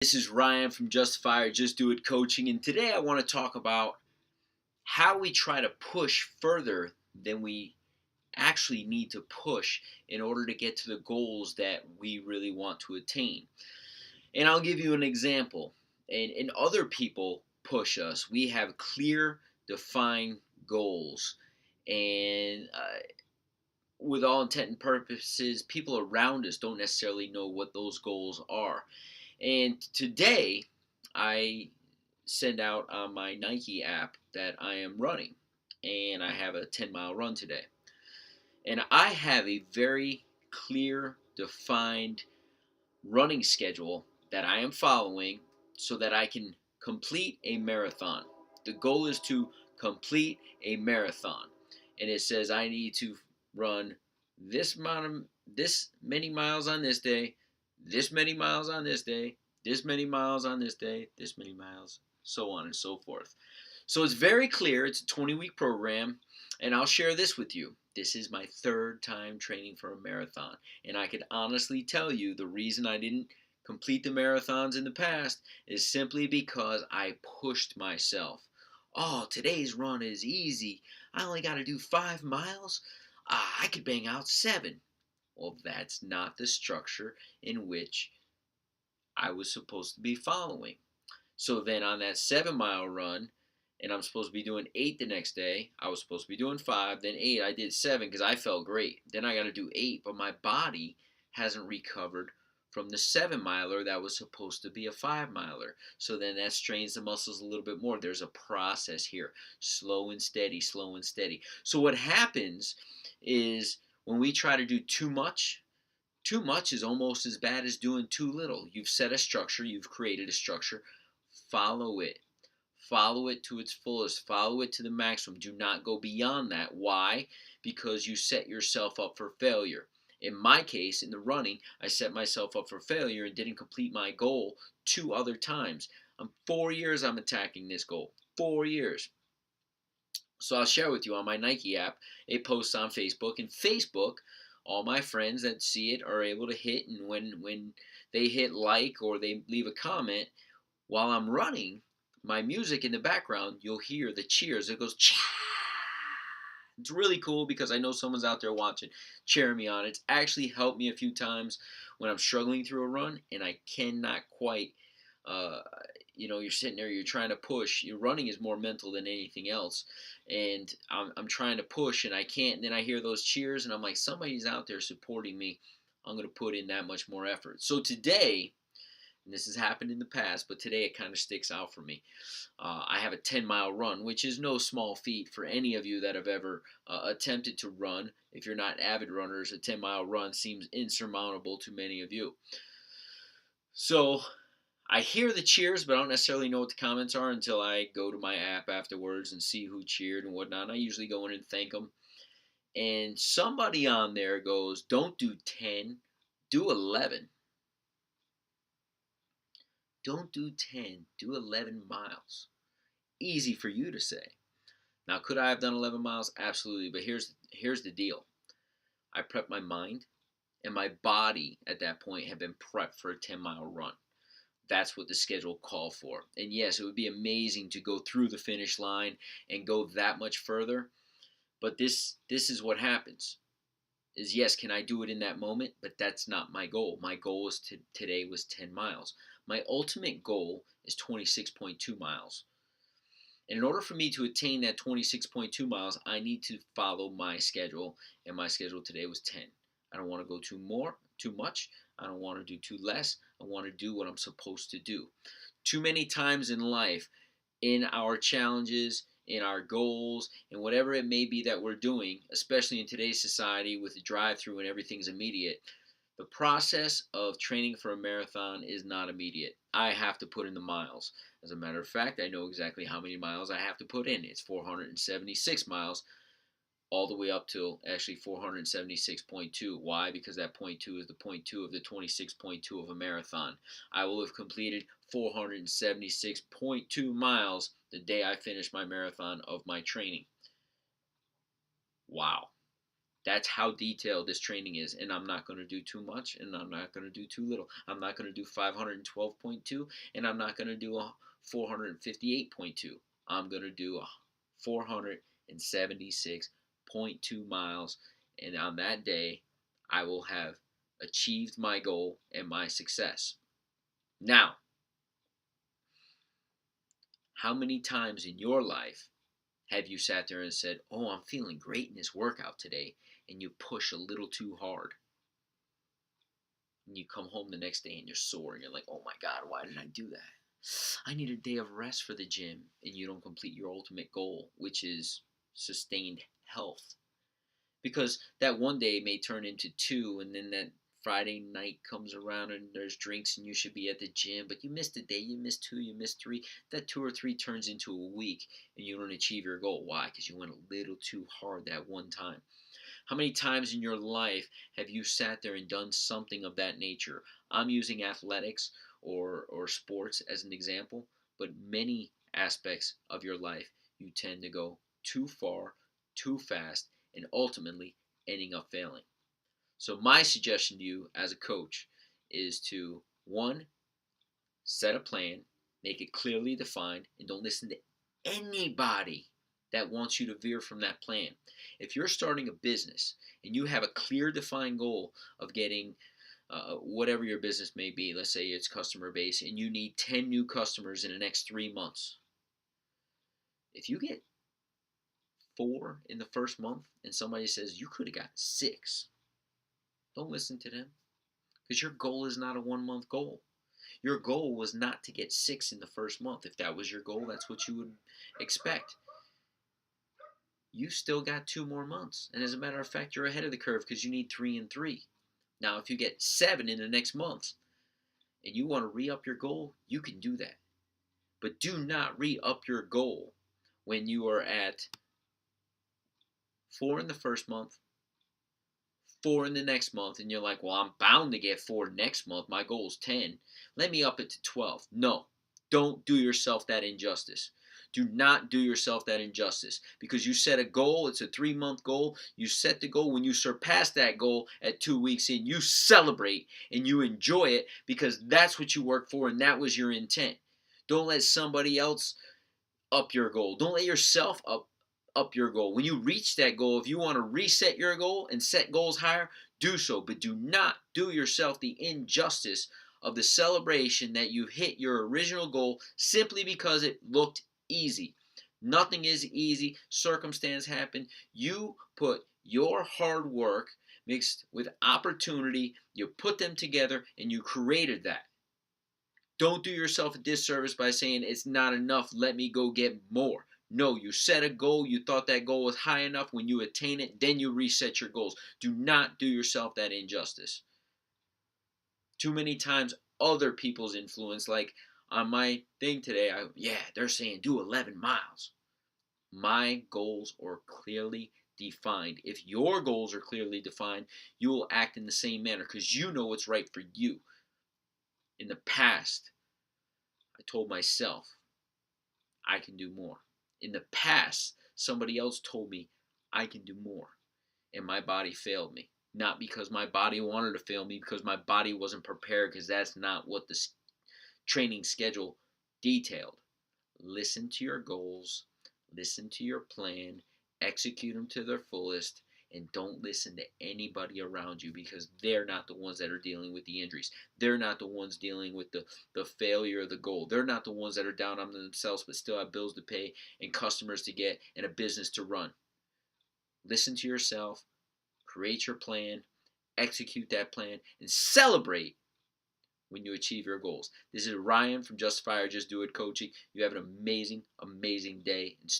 This is Ryan from Justify Just Do It Coaching, and today I want to talk about how we try to push further than we actually need to push in order to get to the goals that we really want to attain. And I'll give you an example. And other people push us. We have clear, defined goals, and with all intent and purposes, people around us don't necessarily know what those goals are. And today, I send out on my Nike app that I am running, and I have a 10-mile run today. And I have a very clear, defined running schedule that I am following so that I can complete a marathon. The goal is to complete a marathon. And it says I need to run this many miles on this day, this many miles on this day, this many miles on this day, this many miles, so on and so forth. So it's very clear. It's a 20-week program, and I'll share this with you. This is my third time training for a marathon, and I could honestly tell you the reason I didn't complete the marathons in the past is simply because I pushed myself. Oh, today's run is easy. I only got to do 5 miles. I could bang out 7. Well, that's not the structure in which I was supposed to be following. So then on that 7 mile run, and I'm supposed to be doing 8 the next day, I was supposed to be doing 5, then 8. I did 7 because I felt great. Then I got to do 8, but my body hasn't recovered from the 7 miler that was supposed to be a 5 miler. So then that strains the muscles a little bit more. There's a process here, slow and steady, slow and steady. So what happens is when we try to do too much is almost as bad as doing too little. You've set a structure, you've created a structure, follow it. Follow it to its fullest. Follow it to the maximum. Do not go beyond that. Why? Because you set yourself up for failure. In my case, in the running, I set myself up for failure and didn't complete my goal 2 other times. 4 years I'm attacking this goal. 4 years. So I'll share with you on my Nike app. It posts on Facebook, and Facebook, all my friends that see it are able to hit, and when they hit like or they leave a comment while I'm running, my music in the background, you'll hear the cheers. It goes, cha. It's really cool because I know someone's out there watching, cheering me on. It's actually helped me a few times when I'm struggling through a run and I cannot quite, uh, you're sitting there, you're trying to push. Your running is more mental than anything else. And I'm trying to push and I can't. And then I hear those cheers and I'm like, somebody's out there supporting me. I'm going to put in that much more effort. So today, and this has happened in the past, but today it kind of sticks out for me. I have a 10-mile run, which is no small feat for any of you that have ever attempted to run. If you're not avid runners, a 10-mile run seems insurmountable to many of you. So I hear the cheers, but I don't necessarily know what the comments are until I go to my app afterwards and see who cheered and whatnot. And I usually go in and thank them. And somebody on there goes, don't do 10, do 11. Don't do 10, do 11 miles. Easy for you to say. Now, could I have done 11 miles? Absolutely. But here's the deal. I prepped my mind, and my body at that point had been prepped for a 10-mile run. That's what the schedule called for. And yes, it would be amazing to go through the finish line and go that much further. But this is what happens. Is yes, can I do it in that moment? But that's not my goal. My goal is today was 10 miles. My ultimate goal is 26.2 miles. And in order for me to attain that 26.2 miles, I need to follow my schedule. And my schedule today was 10. I don't want to go too much. I don't want to do too less. I want to do what I'm supposed to do. Too many times in life, in our challenges, in our goals, and whatever it may be that we're doing, especially in today's society with the drive-through and everything's immediate, the process of training for a marathon is not immediate. I have to put in the miles. As a matter of fact, I know exactly how many miles I have to put in. It's 476 miles, all the way up to actually 476.2. Why? Because that point 2 is the point 2 of the 26.2 of a marathon. I will have completed 476.2 miles the day I finish my marathon of my training. Wow. That's how detailed this training is. And I'm not going to do too much and I'm not going to do too little. I'm not going to do 512.2 and I'm not going to do a 458.2. I'm going to do a 476.2 miles. And on that day, I will have achieved my goal and my success. Now, how many times in your life have you sat there and said, "Oh, I'm feeling great in this workout today," and you push a little too hard? And you come home the next day and you're sore and you're like, "Oh my God, why did I do that? I need a day of rest for the gym," and you don't complete your ultimate goal, which is sustained health. Because that one day may turn into two, and then that Friday night comes around and there's drinks and you should be at the gym, but you missed a day, you missed two, you missed three. That two or three turns into a week and you don't achieve your goal. Why? Because you went a little too hard that one time. How many times in your life have you sat there and done something of that nature? I'm using athletics or sports as an example, but many aspects of your life you tend to go too far, too fast, and ultimately ending up failing. So my suggestion to you as a coach is to, one, set a plan, make it clearly defined, and don't listen to anybody that wants you to veer from that plan. If you're starting a business and you have a clear defined goal of getting whatever your business may be, let's say it's customer base, and you need 10 new customers in the next 3 months. If you get 4 in the first month and somebody says you could have got 6, don't listen to them, because your goal is not a 1 month goal. Your goal was not to get 6 in the first month. If that was your goal, that's what you would expect. You still got 2 more months. And as a matter of fact, you're ahead of the curve because you need 3 and 3. Now, if you get 7 in the next month and you want to re-up your goal, you can do that. But do not re-up your goal when you are at 4 in the first month, 4 in the next month, and you're like, "Well, I'm bound to get 4 next month. My goal is 10. Let me up it to 12. No, don't do yourself that injustice. Do not do yourself that injustice, because you set a goal. It's a 3-month goal. You set the goal. When you surpass that goal at 2 weeks in, you celebrate and you enjoy it, because that's what you worked for and that was your intent. Don't let somebody else up your goal. Don't let yourself up your goal. When you reach that goal, if you want to reset your goal and set goals higher, do so. But do not do yourself the injustice of the celebration that you hit your original goal simply because it looked easy. Nothing is easy. Circumstance happen. You put your hard work mixed with opportunity, you put them together, and you created that. Don't do yourself a disservice by saying it's not enough, let me go get more. No, you set a goal, you thought that goal was high enough. When you attain it, then you reset your goals. Do not do yourself that injustice. Too many times, other people's influence, like on my thing today, they're saying do 11 miles. My goals are clearly defined. If your goals are clearly defined, you will act in the same manner because you know what's right for you. In the past, I told myself I can do more. In the past, somebody else told me I can do more, and my body failed me. Not because my body wanted to fail me, because my body wasn't prepared, because that's not what the training schedule detailed. Listen to your goals, listen to your plan, execute them to their fullest, and don't listen to anybody around you, because they're not the ones that are dealing with the injuries. They're not the ones dealing with the failure of the goal. They're not the ones that are down on themselves but still have bills to pay and customers to get and a business to run. Listen to yourself, create your plan, execute that plan, and celebrate when you achieve your goals. This is Ryan from Justify or Just Do It Coaching. You have an amazing, amazing day, and